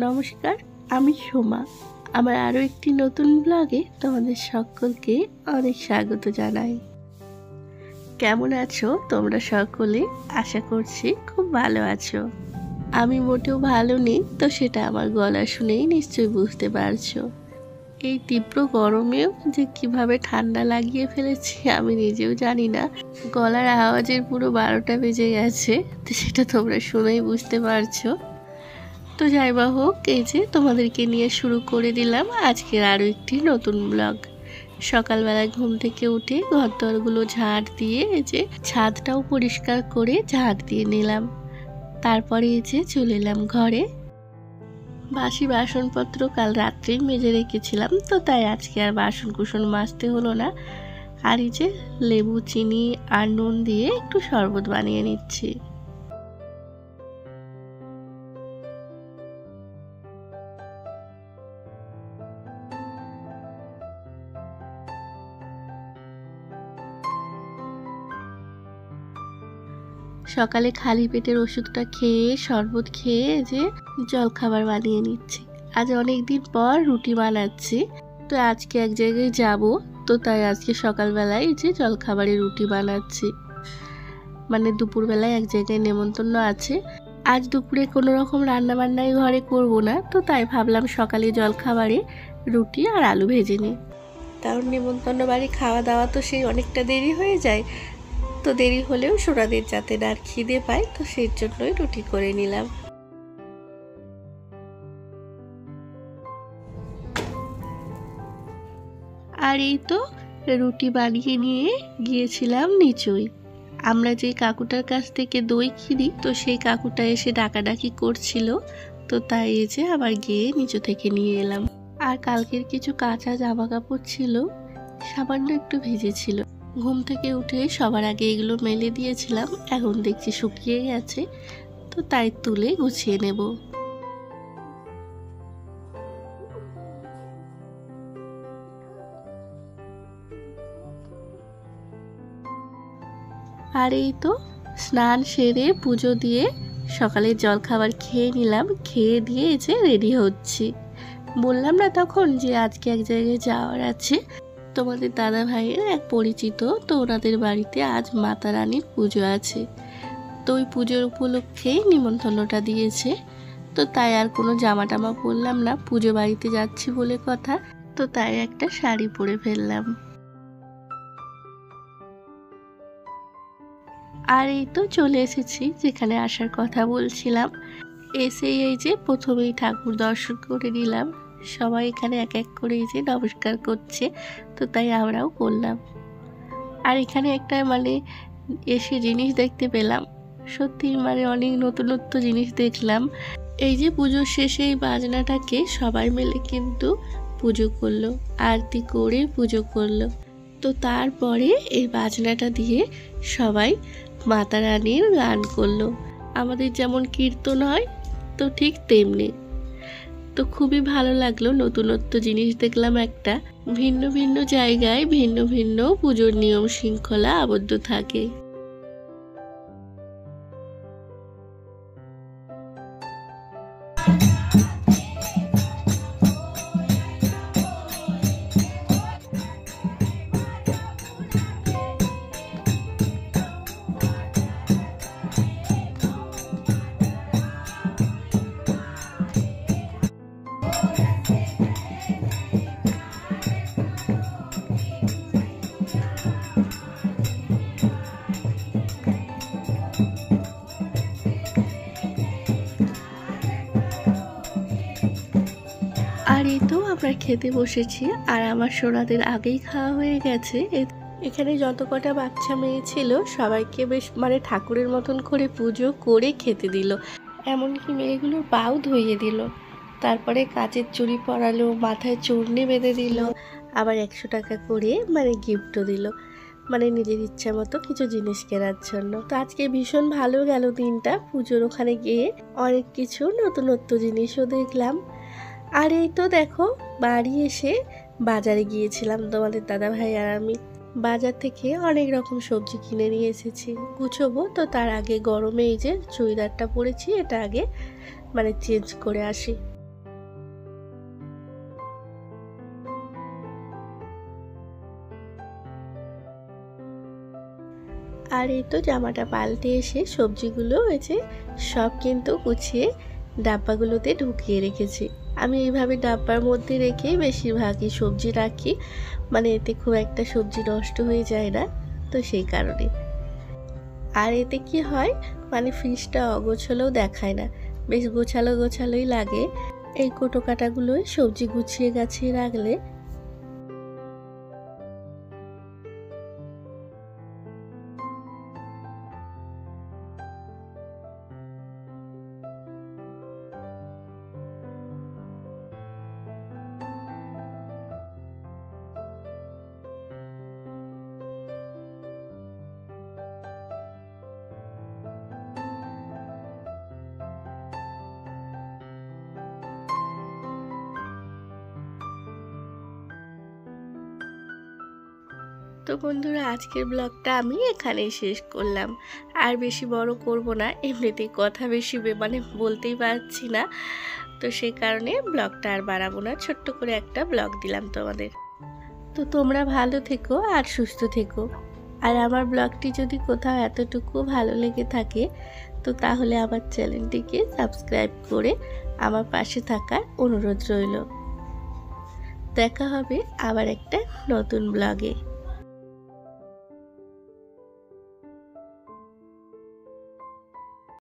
নমস্কার, আমি সোমা। আমার আরও একটি নতুন ব্লগে তোমাদের সকলকে অনেক স্বাগত জানাই। কেমন আছো তোমরা সকলে? আশা করছি খুব ভালো আছো। আমি মোটেও ভালো নেই, তো সেটা আমার গলা শুনেই নিশ্চয়ই বুঝতে পারছো। এই তীব্র গরমেও যে কিভাবে ঠান্ডা লাগিয়ে ফেলেছি আমি নিজেও জানি না। গলার আওয়াজের পুরো 12টা বেজে গেছে, তো সেটা তোমরা শুনেই বুঝতে পারছো। তো যাই বা হোক, এই যে তোমাদেরকে নিয়ে শুরু করে দিলাম আজকের আরও একটি নতুন ব্লগ। সকালবেলায় ঘুম থেকে উঠে ঘরদোরগুলো ঝাড় দিয়ে এই যে ছাদটাও পরিষ্কার করে ঝাড় দিয়ে নিলাম। তারপরে এই যে চলে এলাম ঘরে। বাসি বাসনপত্র কাল রাত্রেই মেজে রেখেছিলাম, তো তাই আজকে আর বাসন কুসন মাজতে হলো না। আর এই যে লেবু, চিনি আর নুন দিয়ে একটু শরবত বানিয়ে নিচ্ছি। সকালে খালি পেটের ওষুধটা খেয়ে শরবত খেয়ে যে জলখাবার বানিয়ে নিচ্ছি। আজ অনেক দিন পর রুটি বানাচ্ছি, তো আজকে এক জায়গায় যাব, তো তাই আজকে সকালবেলায় যে জলখাবারে রুটি বানাচ্ছি। মানে দুপুরবেলায় এক জায়গায় নেমন্তন্ন আছে। আজ দুপুরে কোনো রকম রান্না বান্নাই ঘরে করব না, তো তাই ভাবলাম সকালে জলখাবারে রুটি আর আলু ভেজে নিই। কারণ নেমন্তন্ন বাড়ি খাওয়া দাওয়া তো সেই অনেকটা দেরি হয়ে যায়, তো দেরি হলেও সোনাদের যাতে না খিদে পায়, তো সেই জন্যই রুটি করে নিলাম। আর এই তো রুটি বানিয়ে নিয়ে গিয়েছিলাম নিচুই। আমরা যে কাকুটার কাছ থেকে দই কিনি, তো সেই কাকুটা এসে ডাকাডাকি করছিল, তো তাই এই যে আবার গিয়ে নিচু থেকে নিয়ে এলাম। আর কালকের কিছু কাঁচা জামা কাপড় ছিল, সামান্য একটু ভিজেছিল। ঘুম থেকে উঠে সবার আগে এগুলো মেলে দিয়েছিলাম, এখন দেখছি শুকিয়ে গেছে, তো তাই তুলে গুছিয়ে নেব। আর এই তো স্নান সেরে পুজো দিয়ে সকালের জলখাবার খেয়ে নিলাম। খেয়ে দিয়ে যে রেডি হচ্ছি। বললাম না তখন যে আজকে এক জায়গায় যাওয়ার আছে, তোমাদের দাদা ভাইয়ের এক পরিচিত, তো ওনাদের বাড়িতে আজ মাতা রানীর পুজো আছে। তো ওই পুজোর উপলক্ষেই নিমন্ত্রণটা দিয়েছে, তো তাই আর কোনো জামা টামা পরলাম না, পুজো বাড়িতে যাচ্ছি বলে কথা, তো তাই একটা শাড়ি পরে ফেললাম। আর এই তো চলে এসেছি যেখানে আসার কথা বলছিলাম। এসেই এই যে প্রথমেই ঠাকুর দর্শন করে নিলাম। সবাই এখানে এক এক করে এই যে নমস্কার করছে, তো তাই আমরাও করলাম। আর এখানে একটা এসে জিনিস দেখতে পেলাম, সত্যি অনেক নতুনত্ব জিনিস দেখলাম। এই যে পুজোর শেষে এই বাজনাটাকে সবাই মিলে কিন্তু পুজো করলো, আরতি করে পুজো করলো। তো তারপরে এই বাজনাটা দিয়ে সবাই মাতা রানীর গান করলো। আমাদের যেমন কীর্তন হয়, তো ঠিক তেমনি। তো খুবই ভালো লাগলো, নতুনত্ব জিনিস দেখলাম একটা। ভিন্ন ভিন্ন জায়গায় ভিন্ন ভিন্ন পুজোর নিয়ম শৃঙ্খলা আবদ্ধ থাকে। আর এই তো আমরা খেতে বসেছি, আর আমার সোনাদের আগেই খাওয়া হয়ে গেছে। এখানে যত কটা বাচ্চা মেয়ে ছিল সবাইকে বেশ ঠাকুরের মতন করে পুজো করে খেতে দিল। এমনকি মেয়েগুলোর পাও ধুইয়ে দিল, তারপরে কাচের চুড়ি পরালো, মাথায় চূর্ণি বেঁধে দিল, আবার 100 টাকা করে গিফটও দিল, নিজের ইচ্ছা মতো কিছু জিনিস কেনার জন্য। তো আজকে ভীষণ ভালো গেল দিনটা। পুজোর ওখানে গিয়ে অনেক কিছু নতুনত্ব জিনিসও দেখলাম। আর এই তো দেখো বাড়ি এসে বাজারে গিয়েছিলাম তোমাদের দাদা ভাই আর আমি। বাজার থেকে অনেক রকম সবজি কিনে নিয়ে এসেছি, গুছবো। তো তার আগে গরমে এই যে চুড়িদারটা পরেছি, এটা আগে চেঞ্জ করে আসি। আর এই তো জামাটা পাল্টে এসে সবজিগুলো হয়েছে সব কিন্তু গুছিয়ে ডাব্বাগুলোতে ঢুকিয়ে রেখেছি। আমি এইভাবে ডাব্বার মধ্যে রেখেই বেশিরভাগই সবজি রাখি, মানে এতে খুব একটা সবজি নষ্ট হয়ে যায় না, তো সেই কারণে। আর এতে কি হয়, মানে ফ্রিজটা অগোছালোও দেখায় না, বেশ গোছালো গোছালোই লাগে এই কোটো কাটাগুলোই সবজি গুছিয়ে গাছিয়ে রাখলে। তো বন্ধুরা, আজকের ব্লগটা আমি এখানেই শেষ করলাম। আর বেশি বড় করব না, এমনিতেই কথা বেশি মানে বলতেই পারছি না, তো সেই কারণে ব্লগটা আর বাড়াবো না। ছোট্ট করে একটা ব্লগ দিলাম তোমাদের। তো তোমরা ভালো থেকো আর সুস্থ থেকো। আর আমার ব্লগটি যদি কোথাও এতটুকু ভালো লেগে থাকে, তো তাহলে আমার চ্যানেলটিকে সাবস্ক্রাইব করে আমার পাশে থাকার অনুরোধ রইল। দেখা হবে আবার একটা নতুন ব্লগে।